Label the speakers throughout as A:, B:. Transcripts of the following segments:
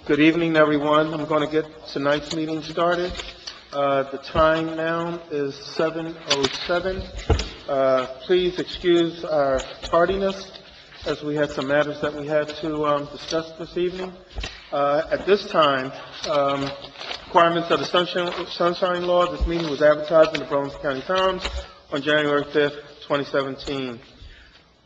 A: Good evening, everyone. I'm going to get tonight's meeting started. The time now is 7:07. Please excuse our tardiness, as we had some matters that we had to discuss this evening. At this time, requirements of the Sunshine Law, this meeting was advertised in the Burlington County Times on January 5th, 2017.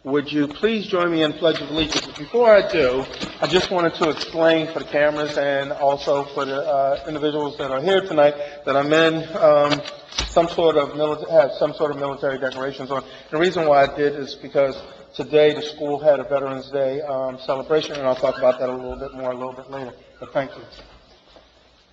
A: Would you please join me in Pledge of Allegiance? Before I do, I just wanted to explain for the cameras and also for the individuals that are here tonight that I'm in have some sort of military decorations on. The reason why I did is because today the school had a Veterans Day celebration, and I'll talk about that a little bit later. But thank you.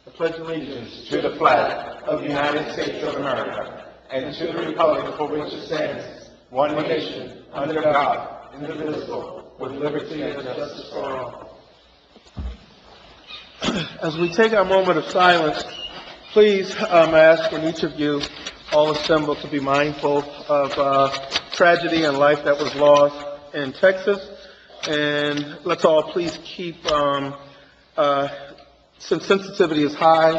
A: I pledge allegiance to the flag of the United States of America and to the republic for which it stands, one nation, under God, indivisible, with liberty and justice for all. As we take our moment of silence, please, I ask from each of you, all assembled, to be mindful of tragedy and life that was lost in Texas. And let's all please keep, since sensitivity is high,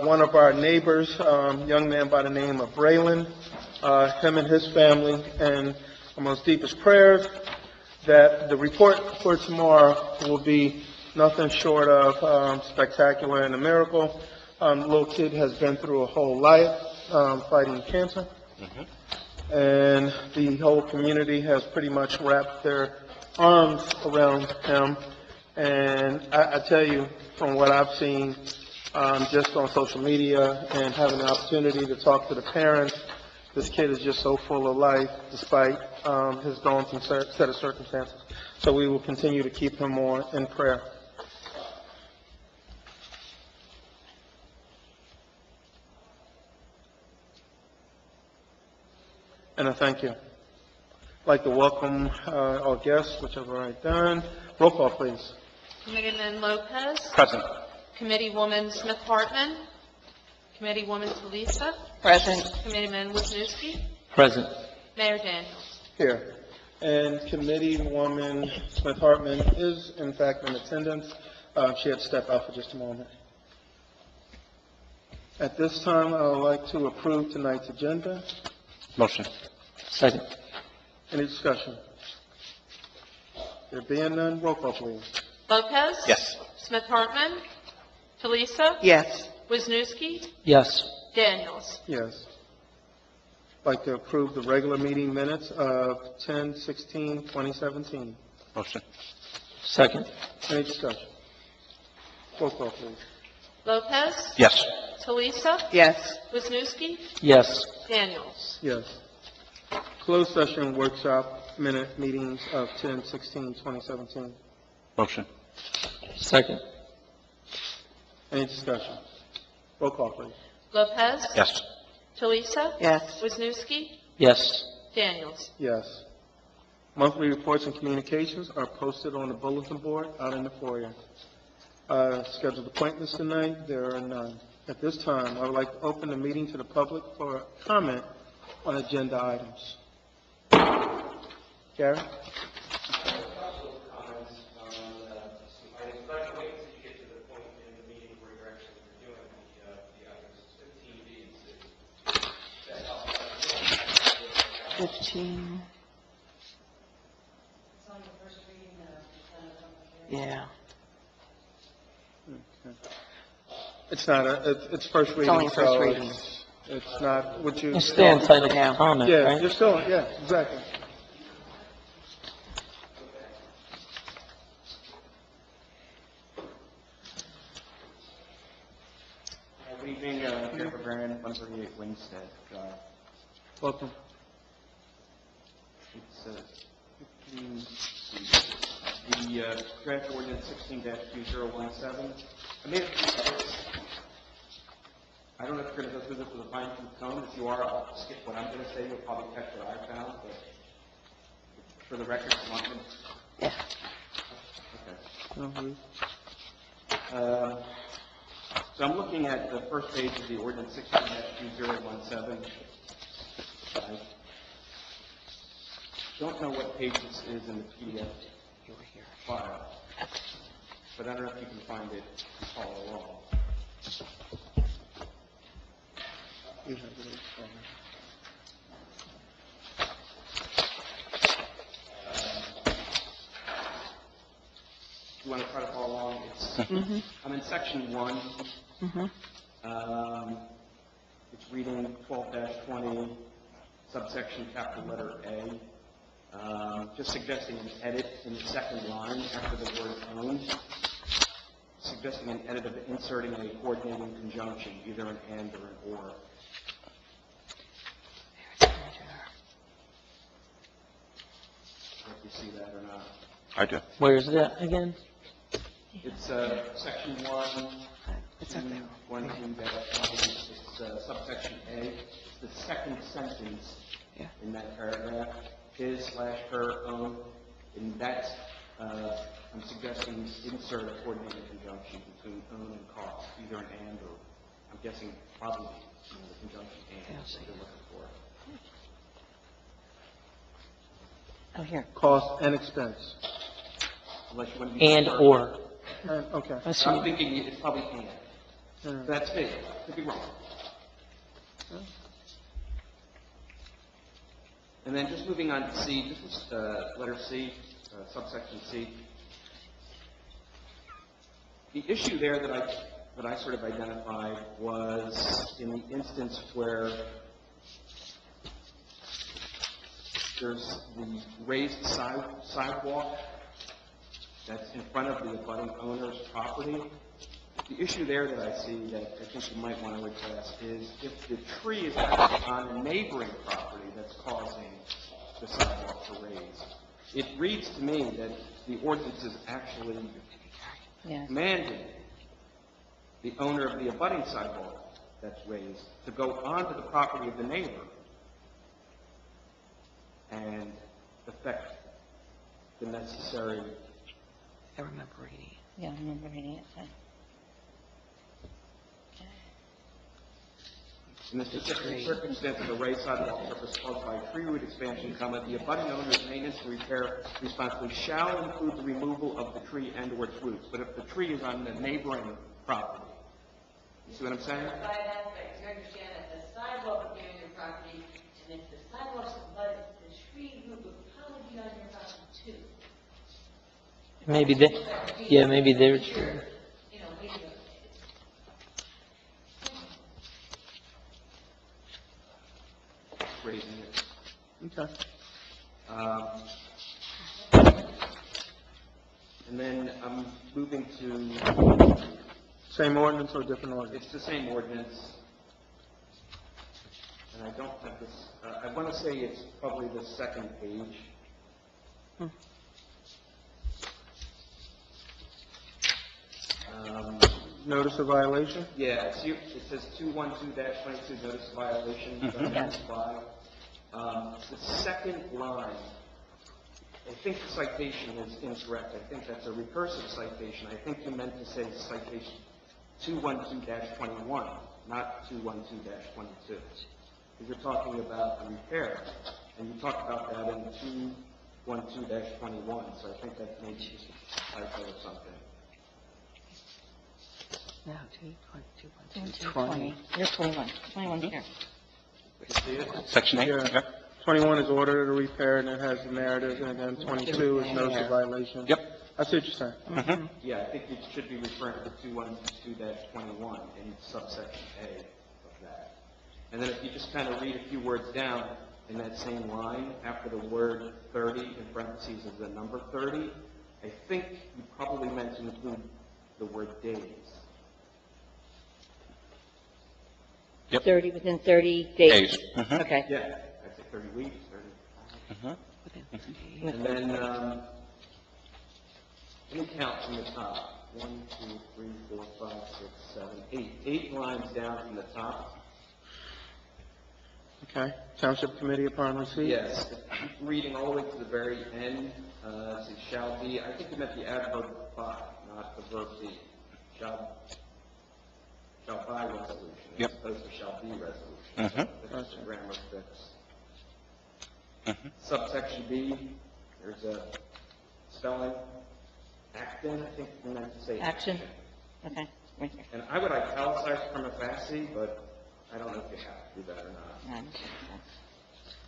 A: one of our neighbors, young man by the name of Braylon, him and his family, and our most deepest prayers that the report for tomorrow will be nothing short of spectacular and a miracle. The little kid has been through a whole life fighting cancer, and the whole community has pretty much wrapped their arms around him. And I tell you, from what I've seen just on social media and having the opportunity to talk to the parents, this kid is just so full of life despite his daunting set of circumstances. So we will continue to keep him more in prayer. And I thank you. I'd like to welcome our guests, which I've already done. Roll call, please.
B: Committeeman Lopez.
A: Present.
B: Committeewoman Smith-Hartman. Committeewoman Talisa.
C: Present.
B: Committeeman Wisniewski.
D: Present.
B: Mayor Daniels.
A: Here. And Committeewoman Smith-Hartman is, in fact, in attendance. She had to step out for just a moment. At this time, I would like to approve tonight's agenda.
D: Motion. Second.
A: Any discussion? There being none, roll call, please.
B: Lopez.
D: Yes.
B: Smith-Hartman. Talisa.
C: Yes.
B: Wisniewski.
D: Yes.
B: Daniels.
A: Yes. I'd like to approve the regular meeting minutes of 10/16/2017.
D: Motion. Second.
A: Any discussion? Roll call, please.
B: Lopez.
D: Yes.
B: Talisa.
C: Yes.
B: Wisniewski.
D: Yes.
B: Daniels.
A: Yes. Closed session workshop minute meetings of 10/16/2017.
D: Motion. Second.
A: Any discussion? Roll call, please.
B: Lopez.
D: Yes.
B: Talisa.
C: Yes.
B: Wisniewski.
D: Yes.
B: Daniels.
A: Yes. Monthly reports and communications are posted on the bulletin board out in the foyer. Scheduled appointments tonight, there are none. At this time, I would like to open the meeting to the public for comment on agenda items. Gary?
C: Yeah.
A: Okay. It's not it's first reading.
C: It's only first reading.
A: It's not what you...
D: You're still entitled to comment,
A: Yeah,
D: right?
A: you're still, yeah, exactly.
E: Good evening, Jennifer Grant, 138 Winstead Drive.
A: Welcome.
E: It's the draft ordinance 16-2017. I made a few edits. I don't know if you're going to go through this with a fine-tooth comb. If you are, I'll skip what I'm going to say. You'll probably catch what I found, but for the record, you want me?
C: Yeah.
A: Mm-hmm.
E: So I'm looking at the first page of the ordinance 16-2017. I don't know what page this is in the PDF file. but I don't know if you can find it and follow along.
A: You have it.
E: If you want to try to follow along, it's, I'm in section 1. It's reading 12-20, subsection capital letter A. Just suggesting an edit in the second line after the word own. Suggesting an edit of inserting a coordinating conjunction, either an and or an or. If you see that or not.
D: I do. Where is that again?
E: It's section 1. It's up there. 1, 2, it's subsection A. It's the second sentence in that paragraph. His/her own. In that, I'm suggesting insert a coordinating conjunction between own and cost, either an and or. I'm guessing probably the conjunction and is what they're looking for.
C: Oh, here.
A: Cost and expense.
E: Unless you want to use
D: And
E: the word.
D: or.
A: Okay.
E: I'm thinking it's probably and.
A: All right.
E: That's me. Could be wrong. And then just moving on to C, this is letter C, subsection C. The issue there that I sort of identified was in the instance where there's the raised sidewalk that's in front of the abutting owner's property. The issue there that I see that I think you might want to address is if the tree is actually on a neighboring property that's causing the sidewalk to raise. It reads to me that the ordinance is actually commanding the owner of the abutting sidewalk that's raised to go onto the property of the neighbor and effect the necessary.
C: I remember reading it. Yeah, I remember reading it.
E: In the specific circumstance of a raised sidewalk surface caused by tree root expansion, the abutting owner's maintenance and repair responsibility shall include the removal of the tree and or its roots. But if the tree is on the neighboring property, you see what I'm saying?
F: By that aspect, you understand that the sidewalk would be on your property, and if the sidewalk's abutted, the tree root would probably be on your property too.
D: Maybe maybe they're.
F: You know, maybe
E: Raising it.
A: Okay.
E: And then I'm moving to,
A: Same ordinance or different ordinance?
E: it's the same ordinance. And I don't have this, I want to say it's probably the second page.
A: Notice of violation?
E: Yeah, it says 212-22, notice of violation.
C: Yes.
E: The second line, I think the citation is incorrect. I think that's a recursive citation. I think you meant to say citation 212-21, not 212-22. Because you're talking about the repair, and you talk about that in 212-21, so I think that maybe just a typo or something.
C: No, 20. Here's 21. 21's here.
E: You see it?
D: Section 8?
A: Yeah. 21 is order to repair, and it has the narrative, and then 22 is notice of violation.
D: Yep.
A: I see what you're saying.
E: Yeah, I think it should be referring to 212-21 in subsection A of that. And then if you just kind of read a few words down in that same line, after the word 30, in parentheses is the number 30, I think you probably meant to include the word days.
D: Yep.
C: 30, within 30 days. Okay.
E: Yeah, I'd say 30 weeks, 30. And then, let me count from the top. 1, 2, 3, 4, 5, 6, 7, 8. 8 lines down from the top.
A: Okay. Township Committee upon receipt?
E: Yes. Reading all the way to the very end, it says shall be. I think you meant the adverb by, not the verb be. Shall by resolution,
D: Yep.
E: as opposed to shall be resolution. That's a grammar fix. Subsection B, there's a spelling Acton, I think we meant to say.
C: Action? Okay, right here.
E: And I would italicize prima facie, but I don't know if you have to do that or not.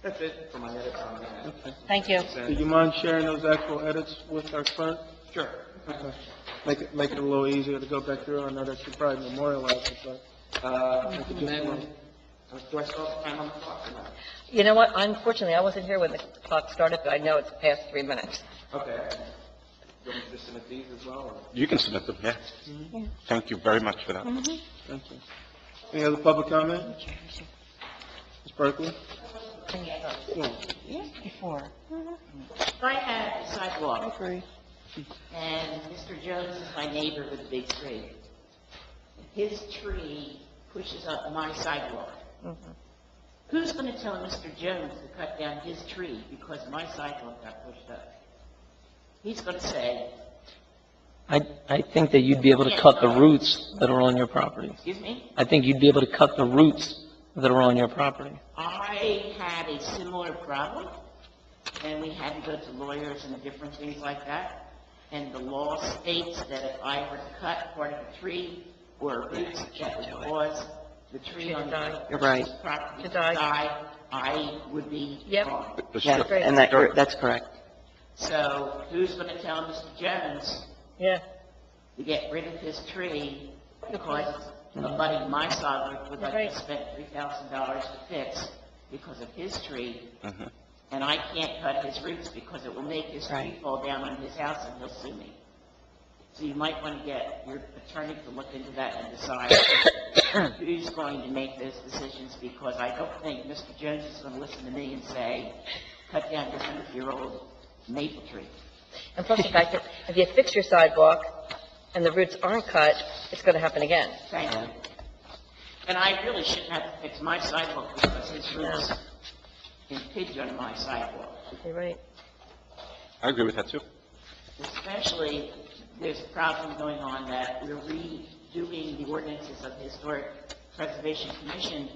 E: That's it for my edits on that.
A: Okay.
C: Thank you.
A: Do you mind sharing those actual edits with our clerk?
E: Sure.
A: Okay. Make it a little easier to go back through. I know that you probably memorialized it, but make it just a little.
E: Do I still have time on the clock or not?
C: You know what, unfortunately, I wasn't here when the clock started, but I know it's past 3 minutes.
E: Okay. You want me to just submit these as well, or?
G: You can submit them, yeah. Thank you very much for that.
A: Thank you. Any other public comment? Ms. Berkeley?
C: Yeah, before.
F: If I had a sidewalk, and Mr. Jones is my neighbor with a big tree, his tree pushes up my sidewalk, who's going to tell Mr. Jones to cut down his tree because my sidewalk got pushed up? He's going to say,
D: I think that you'd be able to cut the roots that are on your property.
F: excuse me?
D: I think you'd be able to cut the roots that are on your property.
F: I had a similar problem, and we had to go to lawyers and different things like that. And the law states that if I were to cut part of a tree or roots that would cause the tree on the
C: You're
H: right.
F: property
C: To
F: to
C: die.
F: die, I would be
C: Yep.
F: wrong.
H: Yeah, and that's correct.
F: So who's going to tell Mr. Jones
C: Yeah.
F: to get rid of his tree because somebody my sidewalk would like
C: Right.
F: to spend $3,000 to fix because of his tree,
G: Mhm.
F: and I can't cut his roots because it will make his tree
H: Right.
F: fall down on his house and he'll sue me. So you might want to get your attorney to look into that and decide who's going to make those decisions, because I don't think Mr. Jones is going to listen to me and say, cut down your 100-year-old maple tree.
C: And plus the fact that if you fix your sidewalk and the roots aren't cut, it's going to happen again.
F: Thank you. And I really shouldn't have to fix my sidewalk because his roots impinge on my sidewalk.
C: You're right.
G: I agree with that, too.
F: Especially, there's a problem going on that we're redoing the ordinances of the Historic Preservation Commission,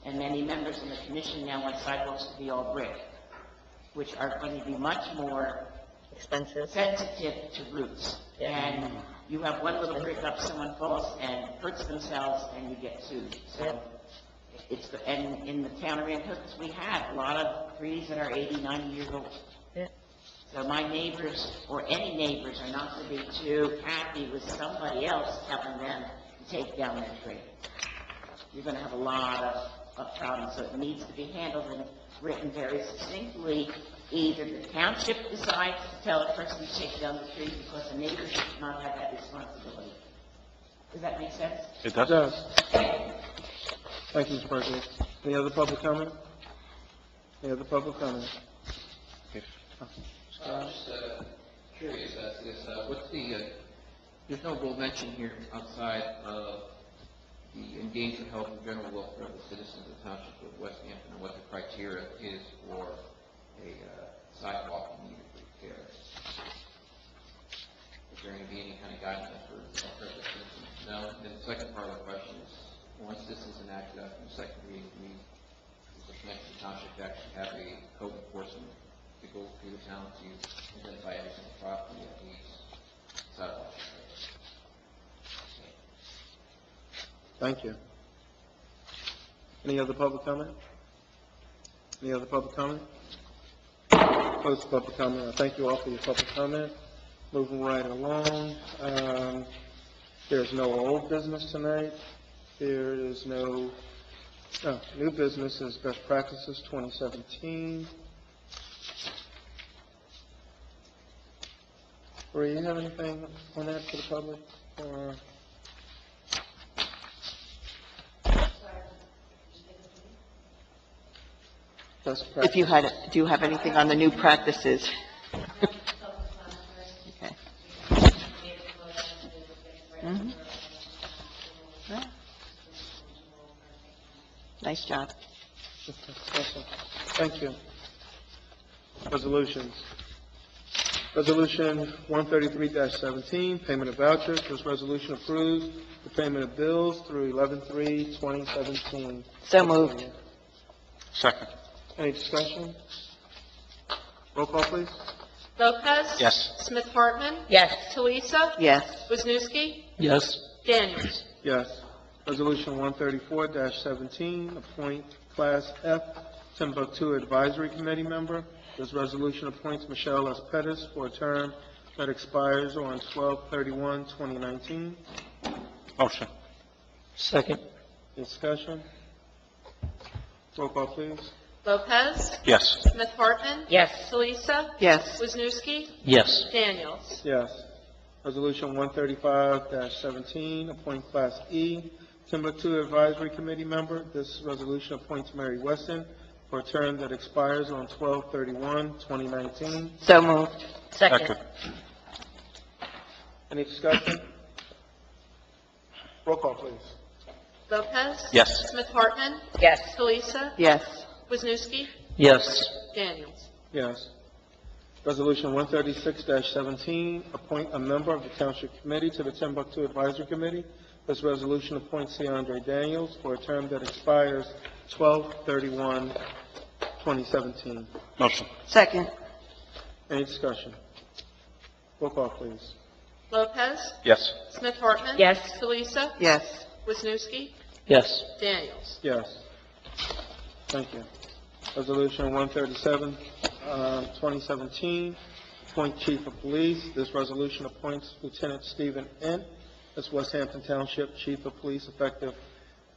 F: and many members of the commission now want sidewalks to be all brick, which are going to be much more
C: Expensive.
F: sensitive to roots. And you have one little brick up, someone falls and hurts themselves, and you get sued. So it's, and in the town of Rantokas, we have a lot of trees that are 80, 90 years old.
C: Yeah.
F: So my neighbors, or any neighbors, are not going to be too happy with somebody else telling them to take down their tree. You're going to have a lot of problems, so it needs to be handled and written very succinctly. Either the township decides to tell a person to take down the tree because the neighbors should not have that responsibility. Does that make sense?
G: It
A: It
G: does?
A: does. Thank you, Mr. Berkeley. Any other public comment? Any other public comment?
I: I'm just curious as to this, what's the, there's no real mention here outside of the endangered health and general welfare of the citizens of the Township of West Hampton and what the criteria is for a sidewalk in need of repair. Is there going to be any kind of guidance for the welfare of the citizens? No. And the second part of the question is, once this is enacted after the second reading, we, the Township to actually have a code enforcement to go through the town to identify every single property that needs sidewalks.
A: Thank you. Any other public comment? Any other public comment? Close the public comment. I thank you all for your public comment. Moving right along. There's no old business tonight. There is no new business is best practices 2017. Ray, you have anything on that for the public? Or best practice?
H: If you had, do you have anything on the new practices? Okay. Mhm. Yeah. Nice job.
A: Awesome. Thank you. Resolutions. Resolution 133-17, payment of vouchers. This resolution approves the payment of bills through 11/3/2017.
H: So moved.
G: Second.
A: Any discussion? Roll call, please.
B: Lopez.
G: Yes.
B: Smith Hartman.
C: Yes.
B: Tulisa.
H: Yes.
B: Wisniewski.
D: Yes.
B: Daniels.
A: Yes. Resolution 134-17, appoint Class F Timbuktu Advisory Committee member. This resolution appoints Michelle S. Pettis for a term that expires on 12/31/2019.
G: Motion.
D: Second.
A: Discussion? Roll call, please.
B: Lopez.
G: Yes.
B: Smith Hartman.
C: Yes.
B: Tulisa.
H: Yes.
B: Wisniewski.
D: Yes.
B: Daniels.
A: Yes. Resolution 135-17, appoint Class E Timbuktu Advisory Committee member. This resolution appoints Mary Weston for a term that expires on 12/31/2019.
H: So moved.
C: Second.
A: Any discussion? Roll call, please.
B: Lopez.
G: Yes.
B: Smith Hartman.
C: Yes.
B: Tulisa.
H: Yes.
B: Wisniewski.
D: Yes.
B: Daniels.
A: Yes. Resolution 136-17, appoint a member of the Township Committee to the Timbuktu Advisory Committee. This resolution appoints Keandre Daniels for a term that expires 12/31/2017.
G: Motion.
H: Second.
A: Any discussion? Roll call, please.
B: Lopez.
G: Yes.
B: Smith Hartman.
C: Yes.
B: Tulisa.
H: Yes.
B: Wisniewski.
D: Yes.
B: Daniels.
A: Yes. Thank you. Resolution 137, 2017, appoint Chief of Police. This resolution appoints Lieutenant Stephen Ent as West Hampton Township Chief of Police effective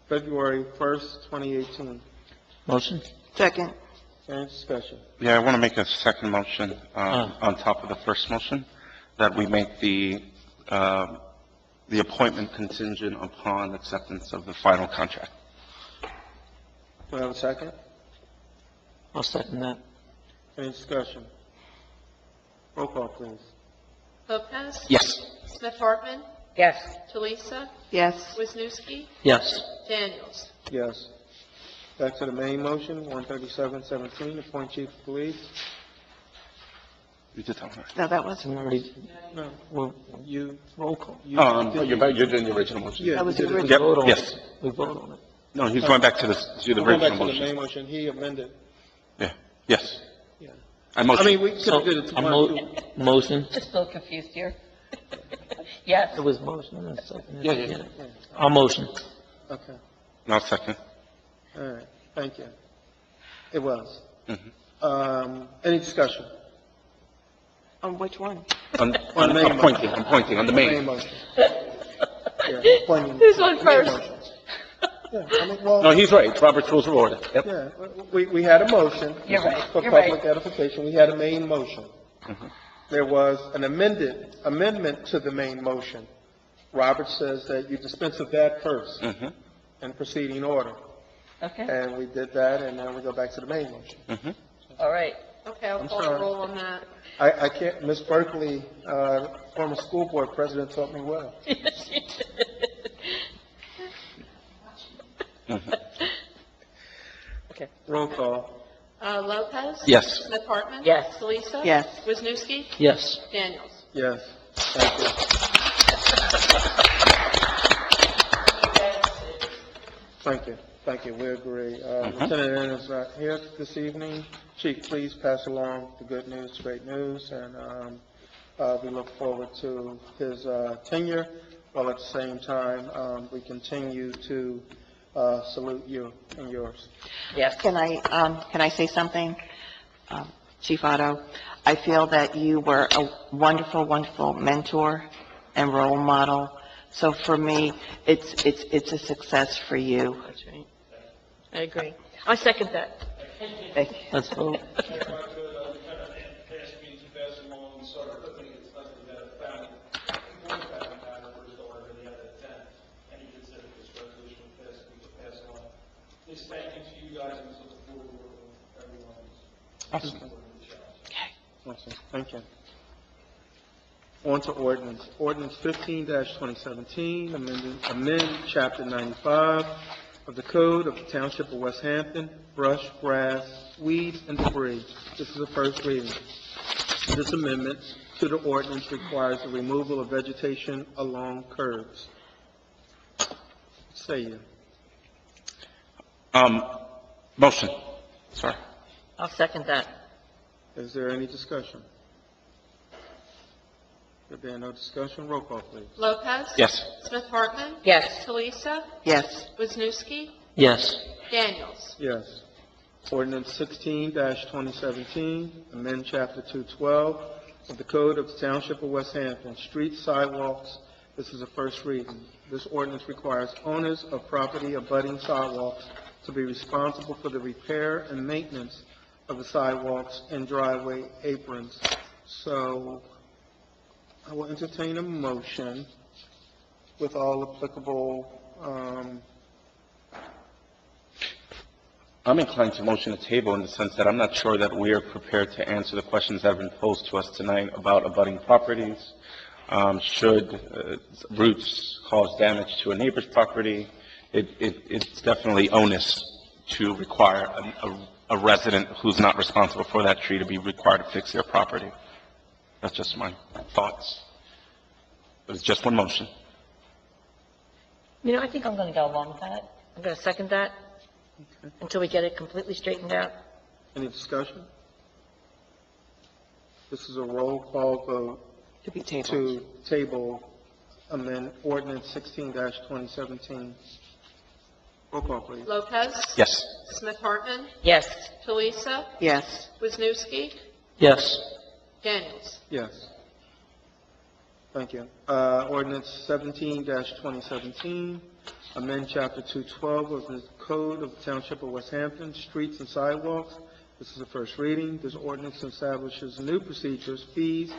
A: February 1st, 2018.
D: Motion.
H: Second.
A: Any discussion?
G: Yeah, I want to make a second motion on top of the first motion, that we make the appointment contingent upon acceptance of the final contract.
A: Do I have a second?
D: I'll second that.
A: Any discussion? Roll call, please.
B: Lopez.
G: Yes.
B: Smith Hartman.
C: Yes.
B: Tulisa.
H: Yes.
B: Wisniewski.
D: Yes.
B: Daniels.
A: Yes. Back to the main motion, 137-17, appoint Chief of Police.
G: You did tell me.
H: No, that was,
D: We already,
A: No,
D: well,
A: you,
D: roll call.
A: you.
G: You're doing the original motion.
A: Yeah,
H: that was
A: you
H: the
A: did it.
H: original.
D: Vote on
G: Yes.
D: it. We vote on it.
G: No, he's going back to the
A: We'll go back
G: original
A: to the main
G: motion.
A: motion. He amended.
G: Yeah. Yes.
A: Yeah.
G: I
A: I
G: motion.
A: mean, we could
D: So,
A: have did it
D: a
A: tomorrow.
D: motion.
C: Just a little confused here. Yes.
D: It was motion and second.
G: Yeah.
D: I'll motion.
A: Okay.
G: No, second.
A: All right. Thank you. It was.
G: Mhm.
A: Any discussion?
H: on which one?
G: On
A: On the main
G: appointing, I'm pointing, on the main.
A: motion. Yeah, appointing-
C: Who's on
A: main
C: first?
A: motion. Yeah, I mean, well.
G: No, he's right, it's Robert's Rules of Order. Yep.
A: Yeah, we had a motion.
C: You're right,
A: For
C: you're right.
A: public edification, we had a main motion.
G: Mhm.
A: There was an amendment to the main motion. Robert says that you dispense with that first
G: Mhm.
A: in proceeding order.
C: Okay.
A: And we did that, and then we go back to the main motion.
G: Mhm.
C: All right.
B: Okay, I'll
A: I'm
B: call the
A: sorry.
B: roll on that.
A: I can't, Ms. Berkeley, former school board president, taught me well.
C: Yes, you did.
G: Mhm.
C: Okay.
A: Roll call.
B: Lopez.
G: Yes.
B: Smith Hartman.
C: Yes.
B: Tulisa.
H: Yes.
B: Wisniewski.
D: Yes.
B: Daniels.
A: Yes. Thank you. Thank you. Thank you. We agree. Lieutenant N is not here this evening. Chief, please pass along the good news, great news, and we look forward to his tenure, while at the same time, we continue to salute you and yours.
C: Yes.
H: Can I say something? Chief Otto, I feel that you were a wonderful, wonderful mentor and role model. So for me, it's a success for you.
C: That's right. I agree. I second that.
H: Thank you.
D: Let's vote.
J: If I could, Lieutenant Ant asked me to pass along sort of putting it slightly better family, one family matter for his daughter and the other 10, and he considered this resolution passed, we could pass along. His thank you to you guys and to the board of everyone who's
A: Awesome.
J: supported the child.
A: Awesome. Thank you. On to ordinance. Ordinance 15-2017, amend Chapter 95 of the Code of the Township of West Hampton, brush, grass, weeds, and debris. This is the first reading. This amendment to the ordinance requires the removal of vegetation along curbs. Say you.
G: Motion. Sorry.
C: I'll second that.
A: Is there any discussion? There being no discussion, roll call, please.
B: Lopez.
G: Yes.
B: Smith Hartman.
C: Yes.
B: Teresa.
H: Yes.
B: Wisniewski.
D: Yes.
B: Daniels.
A: Yes. Ordinance 16-2017, amend Chapter 212 of the Code of the Township of West Hampton, streets, sidewalks. This is a first reading. This ordinance requires owners of property abutting sidewalks to be responsible for the repair and maintenance of the sidewalks and driveway aprons. So I will entertain a motion with all applicable,
G: I'm inclined to motion a table in the sense that I'm not sure that we are prepared to answer the questions that have been posed to us tonight about abutting properties. Should roots cause damage to a neighbor's property? It's definitely onus to require a resident who's not responsible for that tree to be required to fix their property. That's just my thoughts. It's just one motion.
C: You know, I think I'm going to go along with that. I'm going to second that until we get it completely straightened out.
A: any discussion? This is a roll call vote
H: To be tabled.
A: to table amend ordinance 16-2017. Roll call, please.
B: Lopez.
G: Yes.
B: Smith Hartman.
C: Yes.
B: Teresa.
H: Yes.
B: Wisniewski.
D: Yes.
B: Daniels.
A: Yes. Thank you. Ordinance 17-2017, amend Chapter 212 of the Code of the Township of West Hampton, Streets and Sidewalks. This is the first reading. This ordinance establishes new procedures, fees,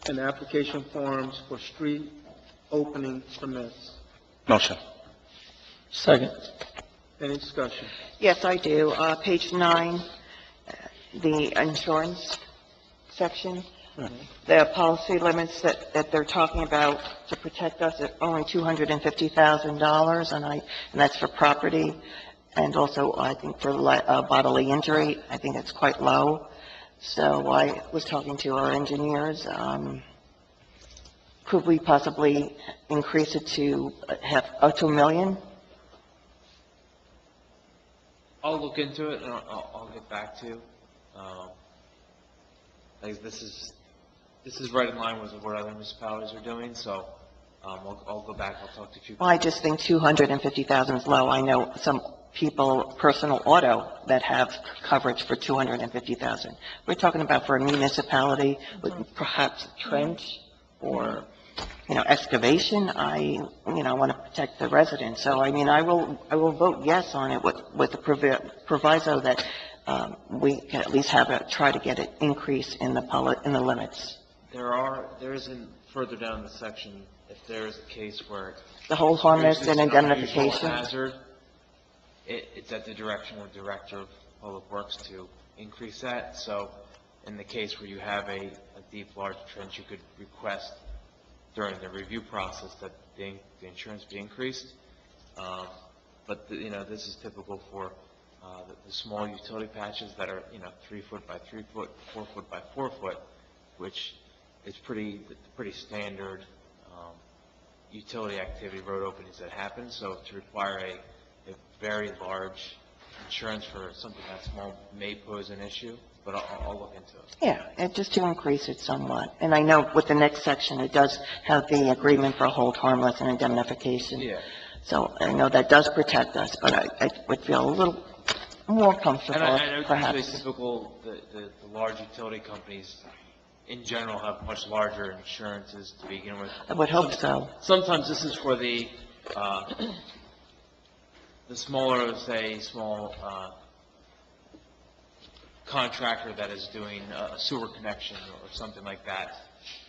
A: and application forms for street opening permits.
G: Motion.
D: Second.
A: Any discussion?
H: Yes, I do. Page 9, the insurance section, the policy limits that they're talking about to protect us at only $250,000, and that's for property, and also I think for bodily injury. I think it's quite low. So I was talking to our engineers. Could we possibly increase it to $1 million?
K: I'll look into it and I'll get back to you. Like this is right in line with what other municipalities are doing, so I'll go back. I'll talk to a few.
H: Well, I just think 250,000 is low. I know some people, personal auto, that have coverage for 250,000. We're talking about for a municipality with perhaps a trench or, excavation. I want to protect the residents. So, I will vote yes on it with the proviso that we can at least try to get an increase in the limits.
K: There isn't further down the section, if there is a case where
H: The hold harmless
K: there's
H: and
K: an unusual
H: indemnification.
K: hazard, it's at the direction of the Director of Public Works to increase that. So in the case where you have a deep, large trench, you could request during the review process that the insurance be increased. But, this is typical for the small utility patches that are, 3 foot by 3 foot, 4 foot by 4 foot, which is pretty standard utility activity, road openings that happen. So to require a very large insurance for something that small may pose an issue, but I'll look into it.
H: Yeah, and just to increase it somewhat. And I know with the next section, it does have the agreement for hold harmless and indemnification.
K: Yeah.
H: So I know that does protect us, but I would feel a little more comfortable,
K: And I know
H: perhaps.
K: usually typical, the large utility companies in general have much larger insurances to begin with.
H: I would hope so.
K: Sometimes this is for the smaller, say, small contractor that is doing a sewer connection or something like that,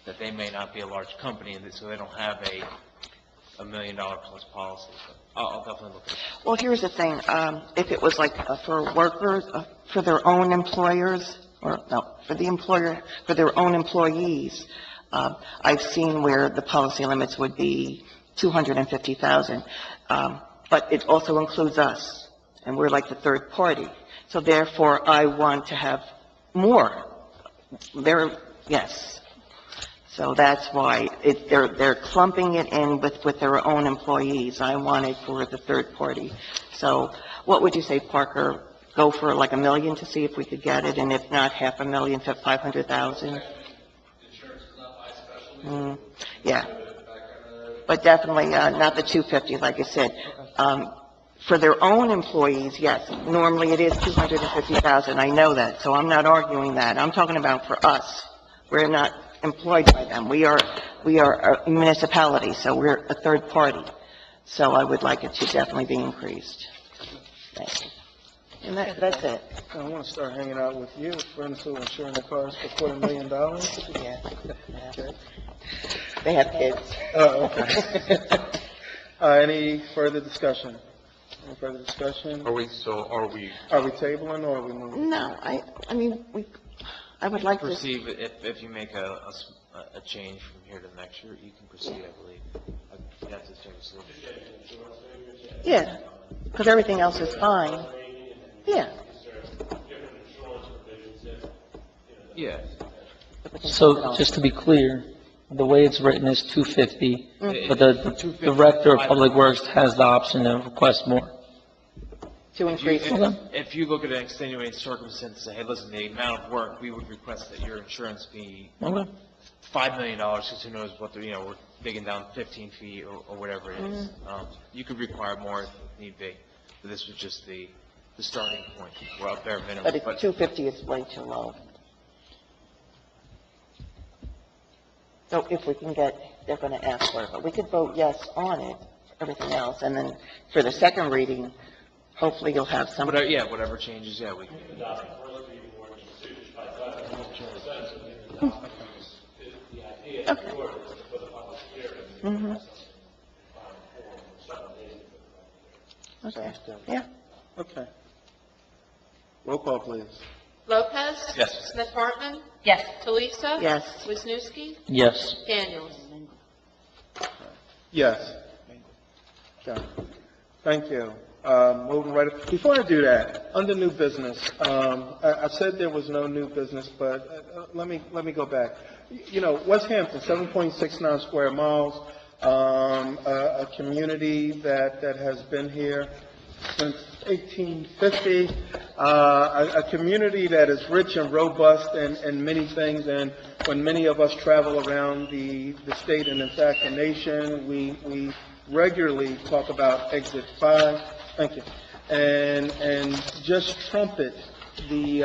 K: that they may not be a large company, and so they don't have a $1 million plus policy. So I'll definitely look at it.
H: Well, here's the thing. If it was like for workers, for their own employers, or no, for the employer, for their own employees, I've seen where the policy limits would be 250,000. But it also includes us, and we're like the third party. So therefore, I want to have more. Yes. So that's why they're clumping it in with their own employees. I want it for the third party. So what would you say, Parker? Go for like $1 million to see if we could get it, and if not, $500,000 to $500,000?
J: Insurance is not my specialty,
H: Yeah. But definitely, not the 250, like I said. For their own employees, yes, normally it is 250,000, I know that, so I'm not arguing that. I'm talking about for us. We're not employed by them. We are a municipality, so we're a third party. So I would like it to definitely be increased. Thank you. And that's it.
A: I want to start hanging out with you, friends who are insuring their cars for $250,000.
H: Yeah. They have kids.
A: Oh, okay. Any further discussion? Any further discussion?
G: Are we
A: tabling or are we moving?
H: No, I mean, I would like to,
K: Proceed, if you make a change from here to next year, you can proceed, I believe. You have to change the...
H: yeah, because everything else is fine. Yeah.
K: Yeah.
D: So just to be clear, the way it's written is 250, but the Director of Public Works has the option to request more.
H: To increase it.
K: If you look at an extenuating circumstance and say, hey, listen, the amount of work, we would request that your insurance be
D: Okay.
K: $5 million, because who knows what we're digging down 15 feet or whatever it is. You could require more if need be, but this was just the starting point. We're up there minimum.
H: But it's 250 is way too low. So if we can get, they're going to ask for it, but we could vote yes on it, everything else, and then for the second reading, hopefully you'll have some.
K: Whatever changes, we can.
H: Okay. Okay, yeah.
A: Okay. Roll call, please.
B: Lopez.
G: Yes.
B: Smith Hartman.
C: Yes.
B: Telesa.
H: Yes.
B: Wisniewski.
D: Yes.
B: Daniels.
A: Yes. Okay. Thank you. Moving right up. Before I do that, under new business, I said there was no new business, but let me go back. You know, West Hampton, 7.69 square miles, a community that has been here since 1850, a community that is rich and robust in many things, and when many of us travel around the state and in fact the nation, we regularly talk about Exit 5, thank you, and just trumpet the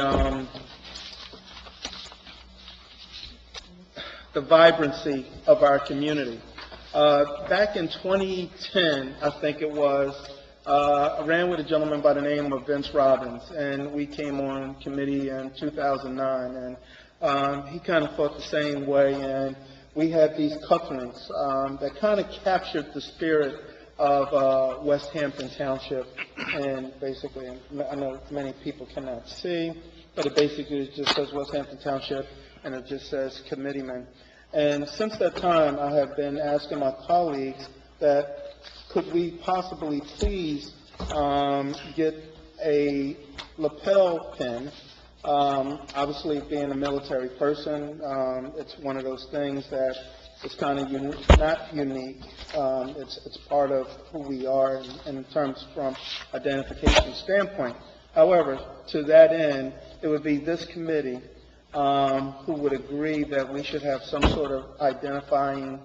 A: vibrancy of our community. Back in 2010, I think it was, I ran with a gentleman by the name of Vince Robbins, and we came on committee in 2009, and he kind of thought the same way, and we had these couplings that kind of captured the spirit of West Hampton Township, and basically, I know many people cannot see, but it basically just says West Hampton Township, and it just says committeeman. And since that time, I have been asking my colleagues that could we possibly please get a lapel pin. Obviously, being a military person, it's one of those things that is kind of not unique. It's part of who we are in terms from identification standpoint. However, to that end, it would be this committee who would agree that we should have some sort of identifying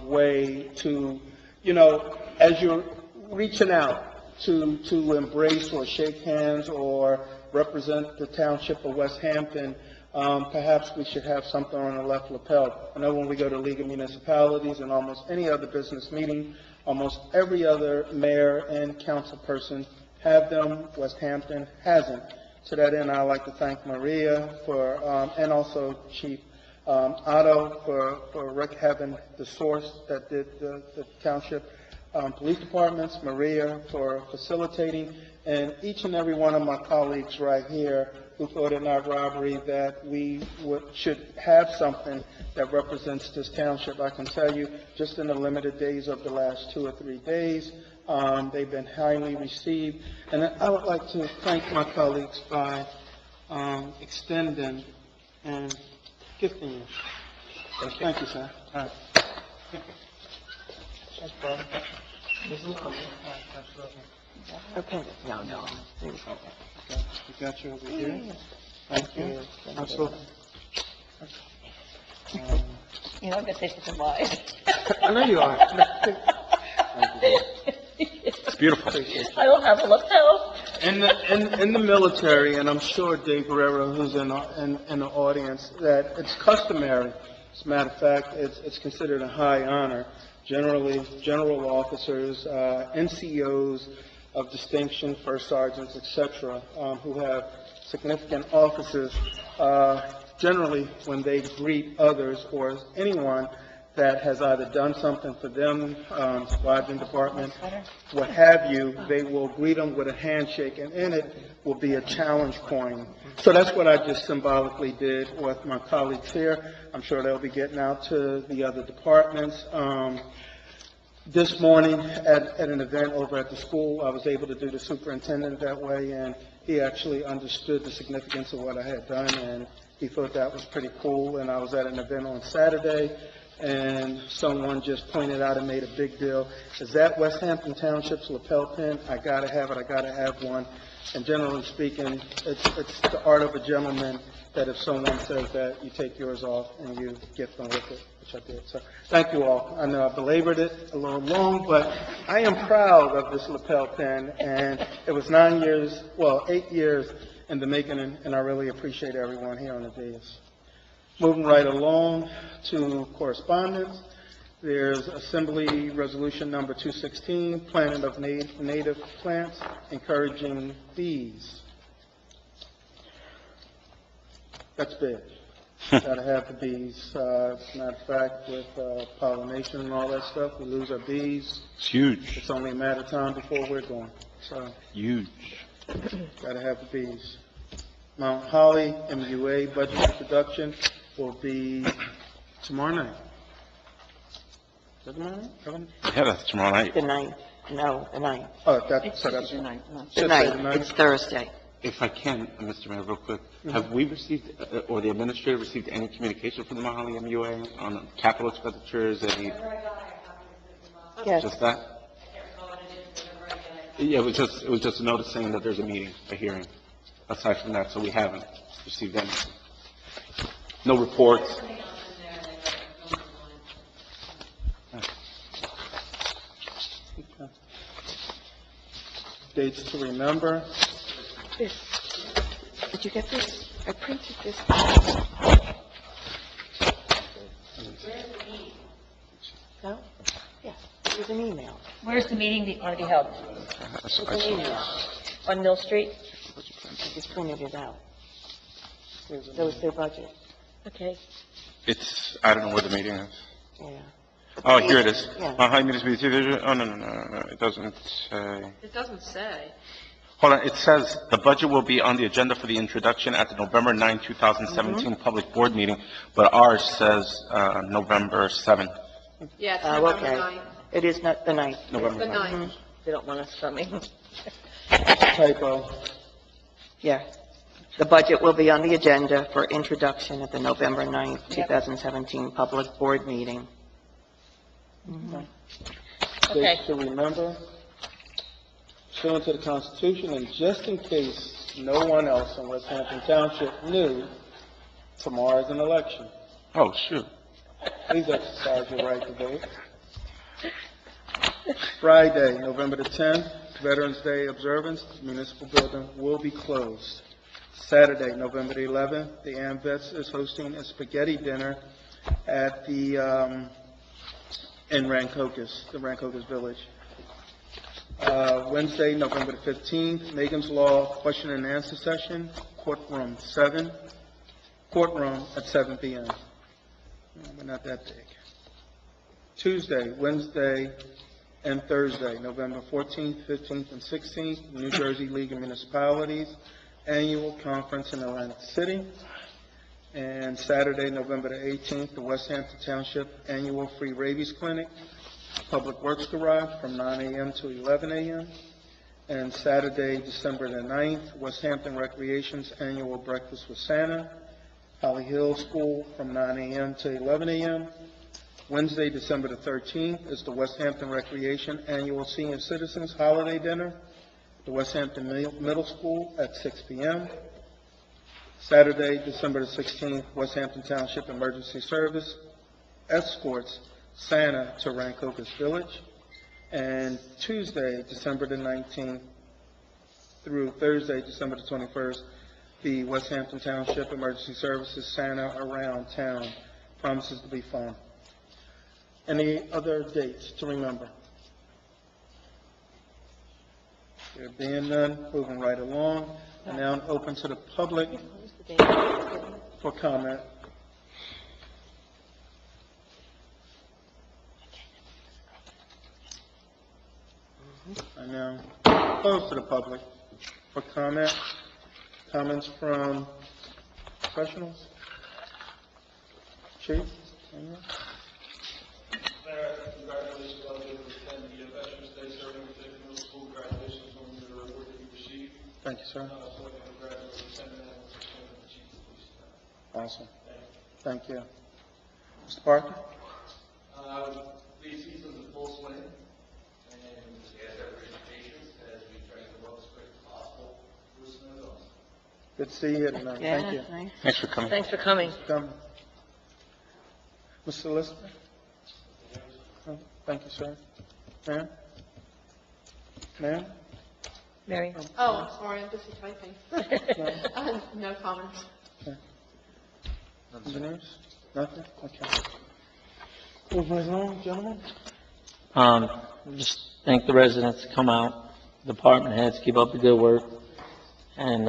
A: way to, you know, as you're reaching out to embrace or shake hands or represent the township of West Hampton, perhaps we should have something on the left lapel. I know when we go to League of Municipalities and almost any other business meeting, almost every other mayor and council person have them. West Hampton hasn't. To that end, I'd like to thank Maria for, and also Chief Otto for having the source that did the township police departments, Maria for facilitating, and each and every one of my colleagues right here who thought it not robbery that we should have something that represents this township. I can tell you, just in the limited days of the last 2 or 3 days, they've been highly received. And I would like to thank my colleagues by extending and gifting you. Thank you, sir. All right. Thanks, Bob.
H: Okay, no.
A: We got you over here. Thank you. Absolutely.
C: You know, I'm gonna say something wise.
A: I know you are.
G: It's beautiful.
C: I don't have a lapel.
A: In the military, and I'm sure Dave Guerrero, who's in the audience, that it's customary. As a matter of fact, it's considered a high honor. Generally, general officers, NCOs of distinction, first sergeants, etc., who have significant offices, generally, when they greet others or anyone that has either done something for them, squadron department, what have you, they will greet them with a handshake, and in it will be a challenge coin. So that's what I just symbolically did with my colleagues here. I'm sure they'll be getting out to the other departments. This morning at an event over at the school, I was able to do the superintendent that way, and he actually understood the significance of what I had done, and he thought that was pretty cool. And I was at an event on Saturday, and someone just pointed out and made a big deal. Is that West Hampton Township's lapel pin? I gotta have it, I gotta have one. And generally speaking, it's the art of a gentleman that if someone says that, you take yours off and you gift them with it, which I did. So thank you all. I know I belabored it a little long, but I am proud of this lapel pin, and it was 8 years in the making, and I really appreciate everyone here on the dais. Moving right along to correspondence, there's Assembly Resolution Number 216, planting of native plants, encouraging bees. That's big. Gotta have the bees. As a matter of fact, with pollination and all that stuff, we lose our bees.
G: It's huge.
A: It's only a matter of time before we're gone. So,
G: Huge.
A: gotta have the bees. Mount Holly MUA budget introduction will be tomorrow night. Is that tomorrow night?
G: Yeah, that's tomorrow night.
H: The 9th. No, the 9th.
A: Oh, that's
H: The
A: should say the
H: 9th.
A: 9th.
H: It's Thursday.
G: If I can, Mr. Mayor, real quick, have we received, or the administrator received any communication from the Mount Holly MUA on capital expenditures, any?
H: Yes.
G: Just that? Yeah, it was just a notice saying that there's a meeting, a hearing. Aside from that, so we haven't received anything. No reports.
A: Dates to remember.
H: This. Did you get this? I printed this. No? Yeah, it was an email.
C: Where's the meeting that already held?
H: It's an email.
C: On Mill Street?
H: I just printed it out. That was their budget.
C: Okay.
G: I don't know where the meeting is.
H: Yeah.
G: Oh, here it is.
H: Yeah.
G: Mount Holly Municipality Division, oh, no, it doesn't say.
B: It doesn't say.
G: Hold on, it says the budget will be on the agenda for the introduction at the November 9, 2017 public board meeting, but ours says, November 7th.
B: Yeah, it's
H: Oh,
B: November
H: okay.
B: 9th.
H: It is not the 9th.
G: November
B: The
G: 9th.
B: 9th.
C: They don't want us coming.
A: Typo.
H: Yeah. The budget will be on the agenda for introduction at the November 9th, 2017 public board meeting.
C: Okay.
A: Dates to remember. Pursuant to the Constitution, and just in case no one else in West Hampton Township knew, tomorrow is an election.
G: Oh, shoot.
A: Please exercise your right to vote. Friday, November the 10th, Veterans Day observance, the municipal building will be closed. Saturday, November the 11th, the AMVETS is hosting a spaghetti dinner at the, in Rancocas, the Rancocas Village. Wednesday, November the 15th, Megan's Law question and answer session, courtroom at 7 p.m. We're not that big. Tuesday, Wednesday, and Thursday, November 14th, 15th, and 16th, New Jersey League of Municipalities Annual Conference in Atlantic City. And Saturday, November the 18th, the West Hampton Township Annual Free Rabies Clinic, Public Works Garage from 9 a.m. to 11 a.m. And Saturday, December the 9th, West Hampton Recreation's Annual Breakfast with Santa, Holly Hill School from 9 a.m. to 11 a.m. Wednesday, December the 13th, is the West Hampton Recreation Annual Senior Citizens Holiday Dinner, the West Hampton Middle School at 6 p.m. Saturday, December the 16th, West Hampton Township Emergency Service escorts Santa to Rancocas Village. And Tuesday, December the 19th through Thursday, December the 21st, the West Hampton Township Emergency Services Santa around town. Promises to be fun. Any other dates to remember? There being none, moving right along. And now open to the public for comment. I now close to the public for comment. Comments from professionals? Chief? Anyone?
J: Congratulations on the Veterans Day ceremony at the middle school. Congratulations on the award that you received.
A: Thank you, sir.
J: So I can congratulate the Lieutenant and the Chief of Police.
A: Awesome. Thank you. Mr. Parker?
J: The season's in full swing, and we ask everybody's patience as we try to work as quick as possible.
A: Good to see you here tonight. Thank you.
H: Nice.
G: Thanks for coming.
C: Thanks for coming.
A: Come. Mr. Lister? Oh, thank you, sir. Ma'am? Ma'am?
C: Mary?
B: Oh, I'm sorry, I'm busy typing. No comments.
A: Engineers? Nothing? Okay. Move right along, gentlemen.
D: Just thank the residents that come out, department heads, keep up the good work, and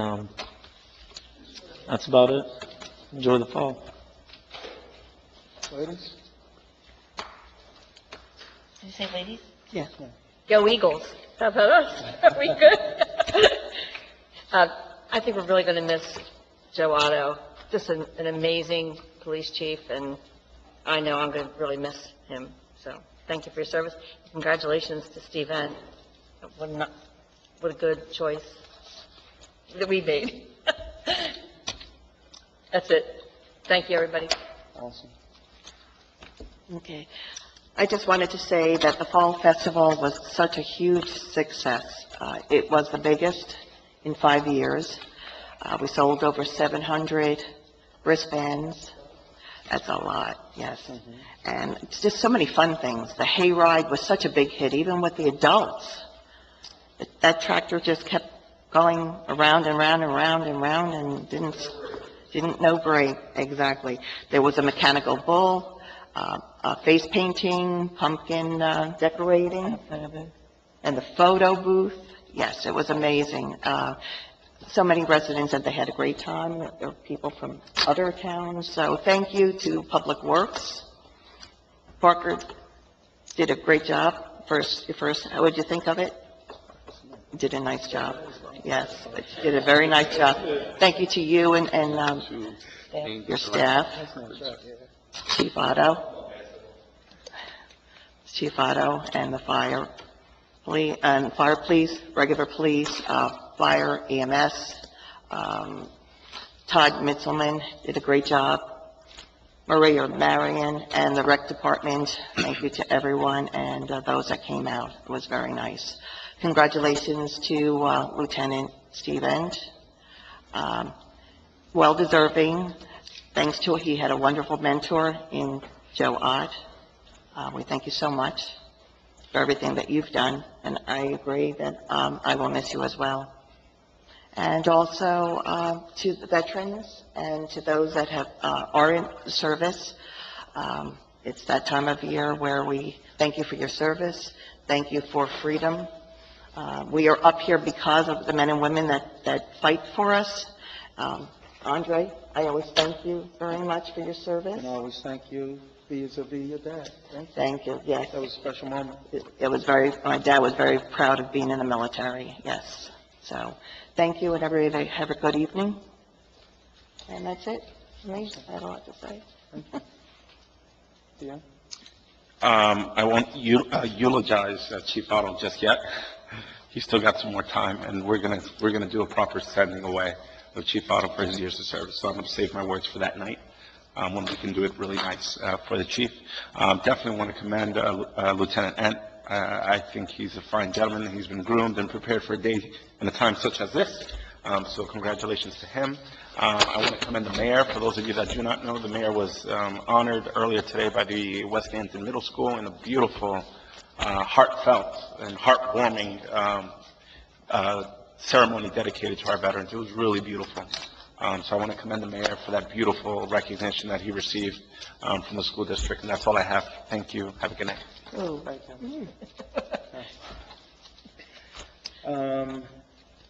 D: that's about it. Enjoy the fall.
A: Ladies?
C: Did you say ladies?
H: Yeah.
C: Go Eagles. How about us? Are we good? I think we're really going to miss Joe Otto. Just an amazing police chief, and I know I'm going to really miss him. So thank you for your service. Congratulations to Steve N. What a good choice that we made. That's it. Thank you, everybody.
A: Awesome.
H: Okay. I just wanted to say that the Fall Festival was such a huge success. It was the biggest in 5 years. We sold over 700 wristbands. That's a lot, yes. And it's just so many fun things. The hayride was such a big hit, even with the adults. That tractor just kept going around and round and round and round and didn't no break. Exactly. There was a mechanical bull, face painting, pumpkin decorating, and the photo booth. Yes, it was amazing. So many residents said they had a great time. There were people from other towns. So thank you to Public Works. Parker did a great job. First, how would you think of it? Did a nice job. Yes, did a very nice job. Thank you to you and your staff. Chief Otto, and the fire police, regular police, fire, EMS. Todd Mitzelman did a great job. Marion, and the rec department. Thank you to everyone and those that came out. It was very nice. Congratulations to Lieutenant Steve End. Well-deserving. Thanks to he had a wonderful mentor in Joe Ott. We thank you so much for everything that you've done, and I agree that I will miss you as well. And also to the veterans and to those that are in service. It's that time of year where we thank you for your service. Thank you for freedom. We are up here because of the men and women that fight for us. Andre, I always thank you very much for your service.
A: And I always thank you vis-a-vis your dad.
H: Thank you, yes.
A: That was a special moment.
H: It was my dad was very proud of being in the military, yes. So, thank you, and everybody have a good evening. And that's it. Me, I have a lot to say.
A: Yeah.
G: I won't eulogize Chief Otto just yet. He's still got some more time, and we're gonna do a proper sending away of Chief Otto for his years of service. So I'm gonna save my words for that night, when we can do it really nice for the chief. Definitely want to commend Lieutenant Ent. I think he's a fine gentleman. He's been groomed and prepared for a day and a time such as this. So congratulations to him. I want to commend the mayor. For those of you that do not know, the mayor was honored earlier today by the West Hampton Middle School in a beautiful, heartfelt and heartwarming ceremony dedicated to our veterans. It was really beautiful. So I want to commend the mayor for that beautiful recognition that he received from the school district. And that's all I have. Thank you. Have a good night.
A: Oh, thank you.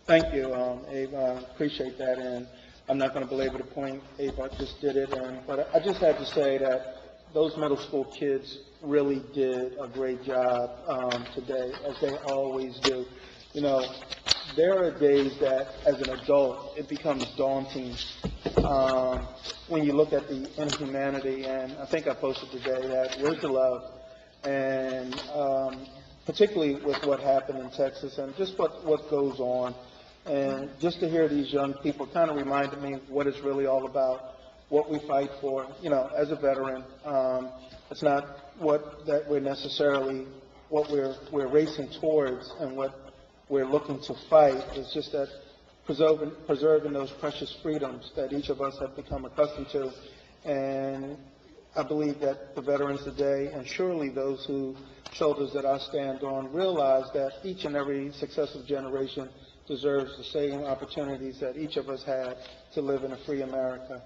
A: Thank you, Abe. I appreciate that, and I'm not going to belabor the point. Abe just did it, but I just have to say that those middle school kids really did a great job today, as they always do. You know, there are days that, as an adult, it becomes daunting when you look at the inhumanity, and I think I posted today that where's the love? And particularly with what happened in Texas and just what goes on. And just to hear these young people kind of reminded me what it's really all about, what we fight for. You know, as a veteran, it's not that we're necessarily what we're racing towards and what we're looking to fight. It's just that preserving those precious freedoms that each of us have become accustomed to. And I believe that the veterans today, and surely those whose shoulders that I stand on, realize that each and every successive generation deserves the same opportunities that each of us had to live in a free America.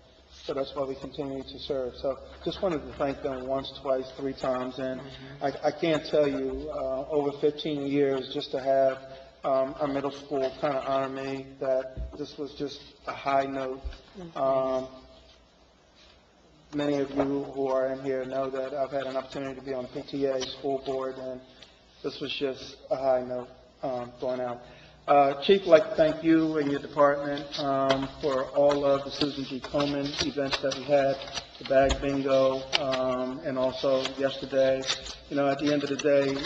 A: So that's why we continue to serve. So just wanted to thank them once, twice, 3 times. And I can't tell you, over 15 years, just to have our middle school kind of honor me, that this was just a high note. Many of you who are in here know that I've had an opportunity to be on PTA, school board, and this was just a high note going out. Chief, I'd like to thank you and your department for all of the Susan G. Komen events that we had, the bag bingo, and also yesterday. You know, at the end of the day,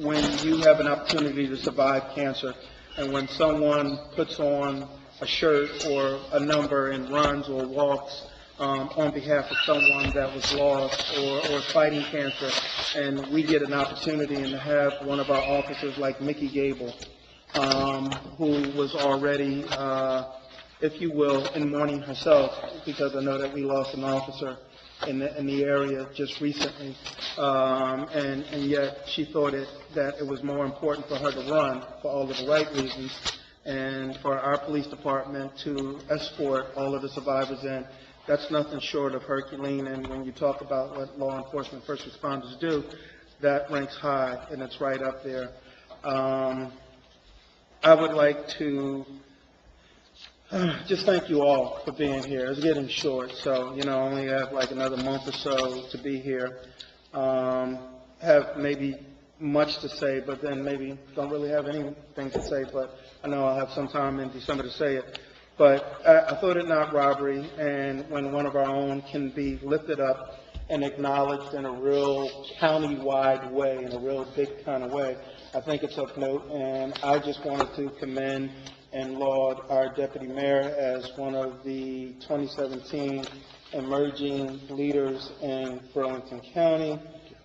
A: when you have an opportunity to survive cancer, and when someone puts on a shirt or a number and runs or walks on behalf of someone that was lost or fighting cancer, and we get an opportunity and to have one of our officers like Mickey Gable, who was already, if you will, in mourning herself, because I know that we lost an officer in the area just recently, and yet she thought that it was more important for her to run for all of the right reasons, and for our police department to escort all of the survivors in. That's nothing short of Herculean, and when you talk about what law enforcement first responders do, that ranks high, and it's right up there. I would like to just thank you all for being here. It's getting short, so, you know, I only have like another month or so to be here. Have maybe much to say, but then maybe don't really have anything to say, but I know I'll have some time in December to say it. But I thought it not robbery, and when one of our own can be lifted up and acknowledged in a real county-wide way, in a real big kind of way, I think it's of note. And I just wanted to commend and laud our deputy mayor as one of the 2017 emerging leaders in Burlington County.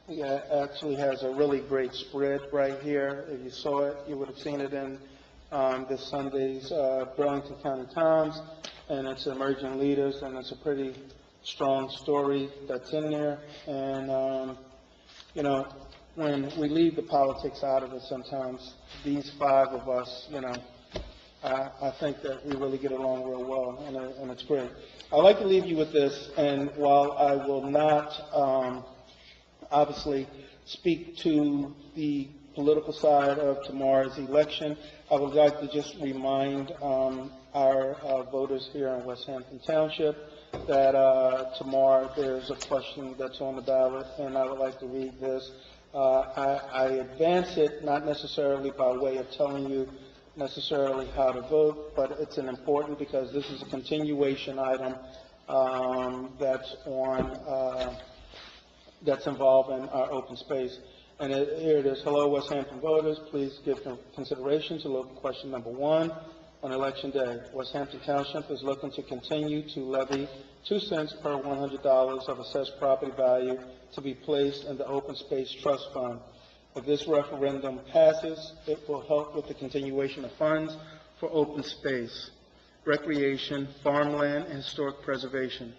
A: He actually has a really great spread right here. If you saw it, you would have seen it in this Sunday's Burlington County Times, and it's emerging leaders, and it's a pretty strong story that's in there. And, you know, when we leave the politics out of it sometimes, these 5 of us, you know, I think that we really get along real well, and it's great. I'd like to leave you with this, and while I will not obviously speak to the political side of tomorrow's election, I would like to just remind our voters here in West Hampton Township that tomorrow there's a question that's on the ballot, and I would like to read this. I advance it not necessarily by way of telling you necessarily how to vote, but it's an important because this is a continuation item that's involving our open space. And here it is. Hello, West Hampton voters. Please give consideration to local question number 1 on election day. West Hampton Township is looking to continue to levy 2 cents per $100 of assessed property value to be placed in the Open Space Trust Fund. If this referendum passes, it will help with the continuation of funds for open space, recreation, farmland, and historic preservation.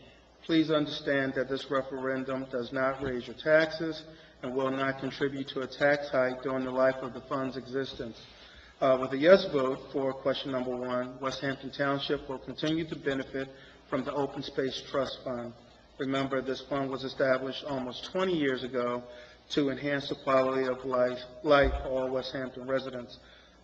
A: Please understand that this referendum does not raise your taxes and will not contribute to a tax hike during the life of the fund's existence. With a yes vote for question number 1, West Hampton Township will continue to benefit from the Open Space Trust Fund. Remember, this fund was established almost 20 years ago to enhance the quality of life for all West Hampton residents.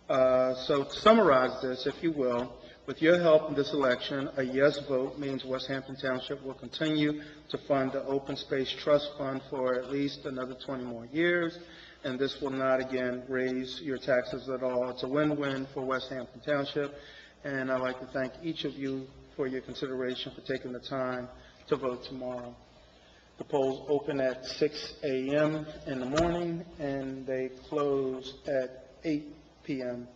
A: So to summarize this, if you will, with your help in this election, a yes vote means West Hampton Township will continue to fund the Open Space Trust Fund for at least another 20 more years, and this will not, again, raise your taxes at all. It's a win-win for West Hampton Township, and I'd like to thank each of you for your consideration for taking the time to vote tomorrow. The polls open at 6 a.m. in the morning, and they close at 8 p.m.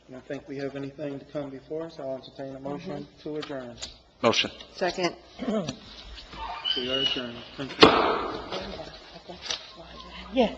A: I don't think we have anything to come before us. I'll entertain a motion to adjourn.
G: Motion.
H: Second.
A: We are adjourned. Thank you.
H: Yeah.